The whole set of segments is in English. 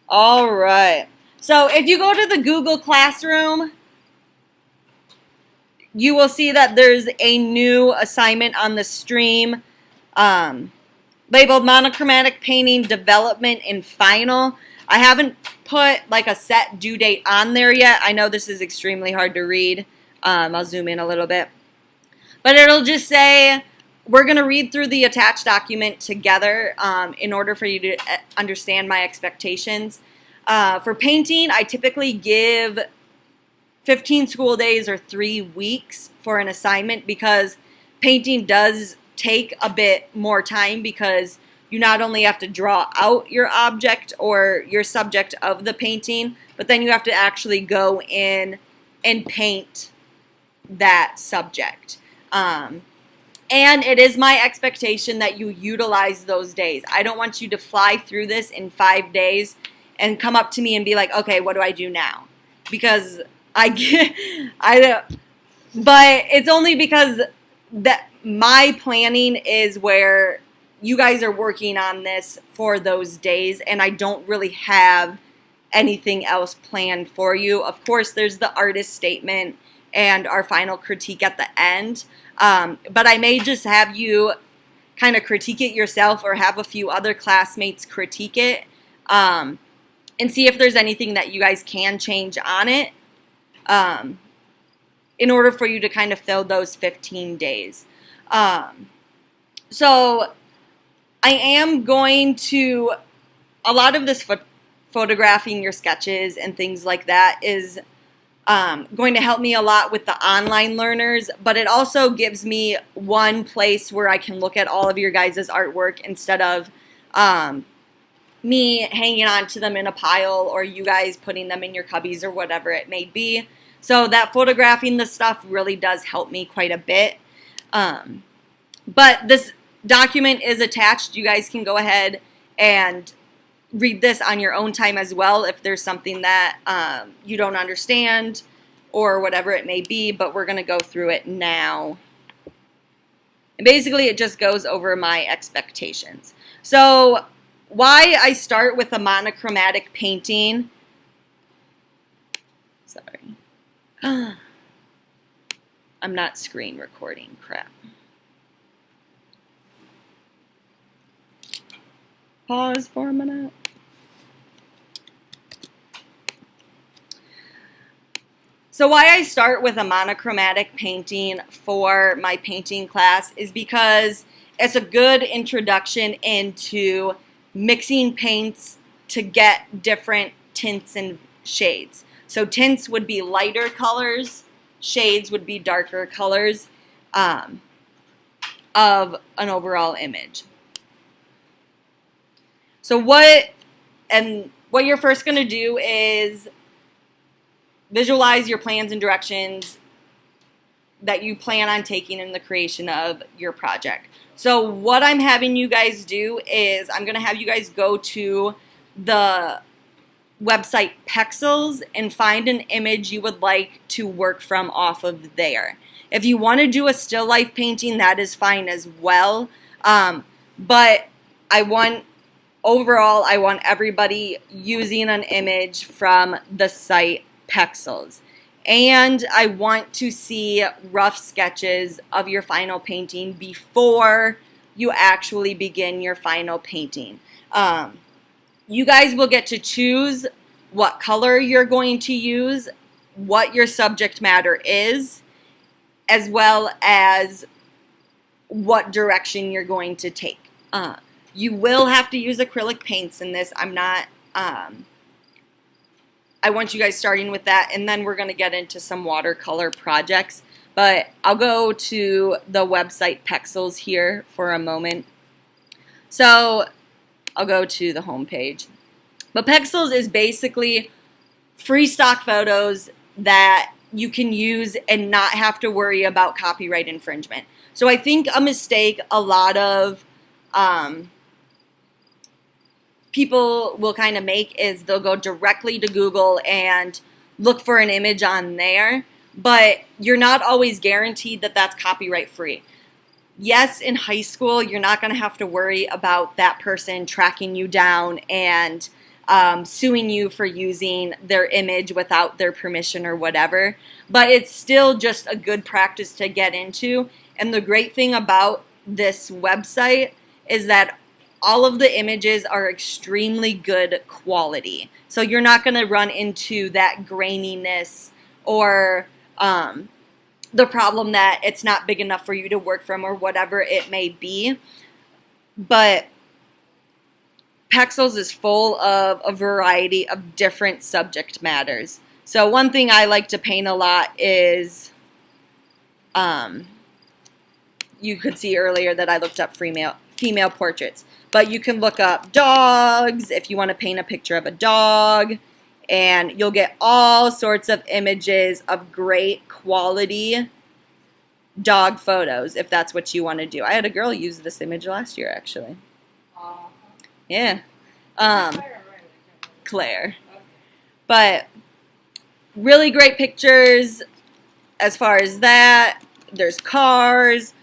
All right. So if you go to the Google Classroom, you will see that there's a new assignment on the stream labeled Monochromatic Painting Development and Final. I haven't put like a set due date on there yet. I know this is extremely hard to read. I'll zoom in a little bit. But it'll just say, we're going to read through the attached document together in order for you to understand my expectations. For painting, I typically give 15 school days or 3 weeks for an assignment because painting does take a bit more time because you not only have to draw out your object or your subject of the painting, but then you have to actually go in and paint that subject. And it is my expectation that you utilize those days. I don't want you to fly through this in 5 days and come up to me and be like, okay, what do I do now? Because but it's only because that my planning is where you guys are working on this for those days, and I don't really have anything else planned for you. Of course, there's the artist statement and our final critique at the end, but I may just have you kind of critique it yourself or have a few other classmates critique it and see if there's anything that you guys can change on it in order for you to kind of fill those 15 days. So I am going to, a lot of this photographing your sketches and things like that is going to help me a lot with the online learners, but it also gives me one place where I can look at all of your guys' artwork instead of me hanging on to them in a pile or you guys putting them in your cubbies or whatever it may be. So that photographing the stuff really does help me quite a bit. But this document is attached. You guys can go ahead and read this on your own time as well if there's something that you don't understand or whatever it may be, but we're going to go through it now. And basically it just goes over my expectations. So why I start with a monochromatic painting, sorry, I'm not screen recording, crap. Pause for a minute. So why I start with a monochromatic painting for my painting class is because it's a good introduction into mixing paints to get different tints and shades. So tints would be lighter colors, shades would be darker colors of an overall image. So what you're first going to do is visualize your plans and directions that you plan on taking in the creation of your project. So what I'm having you guys do is I'm going to have you guys go to the website Pexels and find an image you would like to work from off of there. If you want to do a still life painting, that is fine as well. But overall, I want everybody using an image from the site Pexels. And I want to see rough sketches of your final painting before you actually begin your final painting. You guys will get to choose what color you're going to use, what your subject matter is, as well as what direction you're going to take. You will have to use acrylic paints in this. I want you guys starting with that, and then we're going to get into some watercolor projects. But I'll go to the website Pexels here for a moment. So I'll go to the home page. But Pexels is basically free stock photos that you can use and not have to worry about copyright infringement. So I think a mistake a lot of people will kind of make is they'll go directly to Google and look for an image on there, but you're not always guaranteed that that's copyright free. Yes, in high school, you're not going to have to worry about that person tracking you down and suing you for using their image without their permission or whatever. But it's still just a good practice to get into. And the great thing about this website is that all of the images are extremely good quality. So you're not going to run into that graininess or the problem that it's not big enough for you to work from or whatever it may be. But Pexels is full of a variety of different subject matters. So one thing I like to paint a lot is, you could see earlier that I looked up female portraits. But you can look up dogs if you want to paint a picture of a dog. And you'll get all sorts of images of great quality dog photos if that's what you want to do. I had a girl use this image last year, actually. Yeah. Claire. But really great pictures as far as that. There's cars.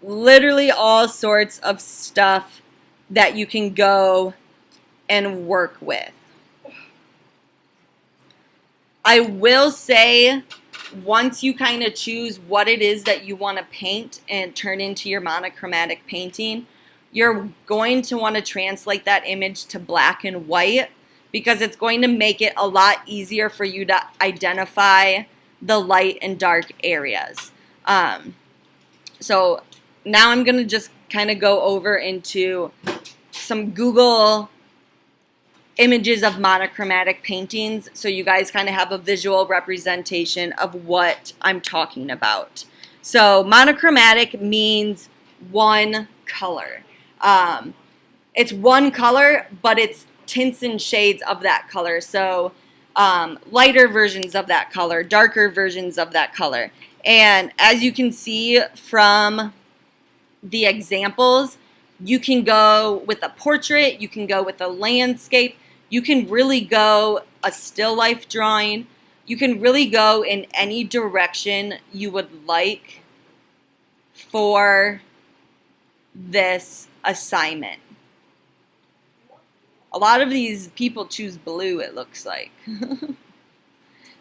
Literally all sorts of stuff that you can go and work with. I will say, once you kind of choose what it is that you want to paint and turn into your monochromatic painting, you're going to want to translate that image to black and white because it's going to make it a lot easier for you to identify the light and dark areas. So now I'm going to just kind of go over into some Google images of monochromatic paintings so you guys kind of have a visual representation of what I'm talking about. So monochromatic means one color. It's one color, but it's tints and shades of that color. So lighter versions of that color, darker versions of that color. And as you can see from the examples, you can go with a portrait, you can go with a landscape, you can really go a still life drawing, you can really go in any direction you would like for this assignment. A lot of these people choose blue, it looks like.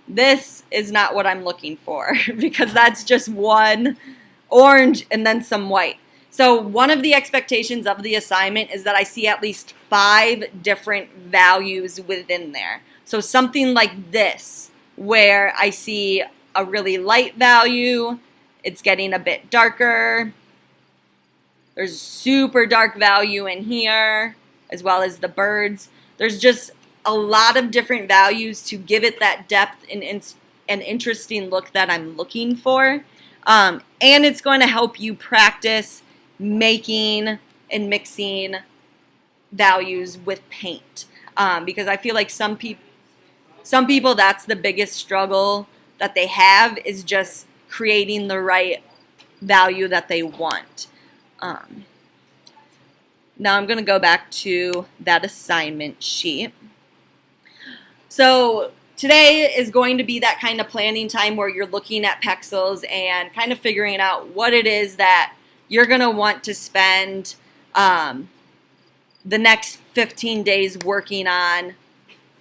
This is not what I'm looking for because that's just one orange and then some white. So one of the expectations of the assignment is that I see at least 5 different values within there. So something like this, where I see a really light value, it's getting a bit darker. There's super dark value in here, as well as the birds. There's just a lot of different values to give it that depth and an interesting look that I'm looking for. And it's going to help you practice making and mixing values with paint. Because I feel like some people, that's the biggest struggle that they have, is just creating the right value that they want. Now I'm going to go back to that assignment sheet. So today is going to be that kind of planning time where you're looking at Pexels and kind of figuring out what it is that you're going to want to spend the next 15 days working on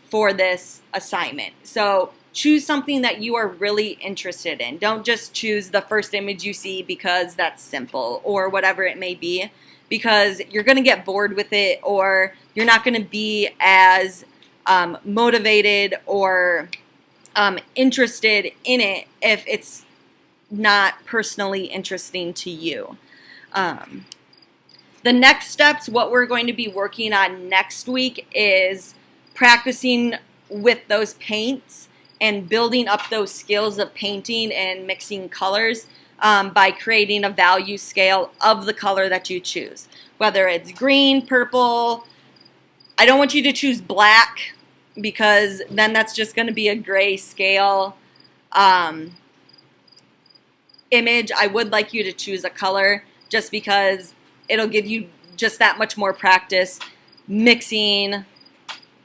for this assignment. So choose something that you are really interested in. Don't just choose the first image you see because that's simple or whatever it may be, because you're going to get bored with it, or you're not going to be as motivated or interested in it if it's not personally interesting to you. The next steps, what we're going to be working on next week, is practicing with those paints and building up those skills of painting and mixing colors by creating a value scale of the color that you choose. Whether it's green, purple, I don't want you to choose black because then that's just going to be a gray scale image. I would like you to choose a color just because it'll give you just that much more practice mixing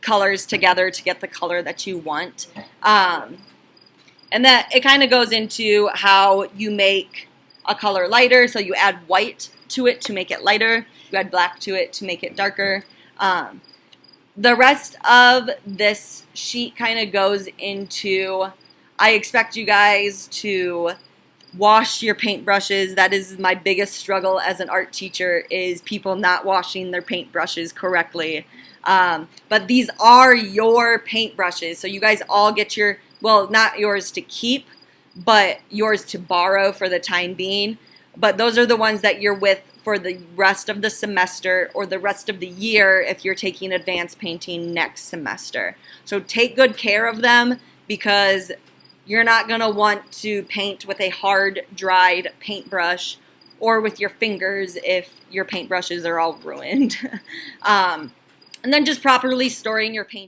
colors together to get the color that you want. And that it kind of goes into how you make a color lighter. So you add white to it to make it lighter. You add black to it to make it darker. The rest of this sheet kind of goes into, I expect you guys to wash your paintbrushes. That is my biggest struggle as an art teacher, is people not washing their paintbrushes correctly. But these are your paintbrushes, so you guys all get your, well, not yours to keep, but yours to borrow for the time being. But those are the ones that you're with for the rest of the semester or the rest of the year if you're taking advanced painting next semester. So take good care of them, because you're not going to want to paint with a hard, dried paintbrush or with your fingers if your paintbrushes are all ruined. And then just properly storing your paint.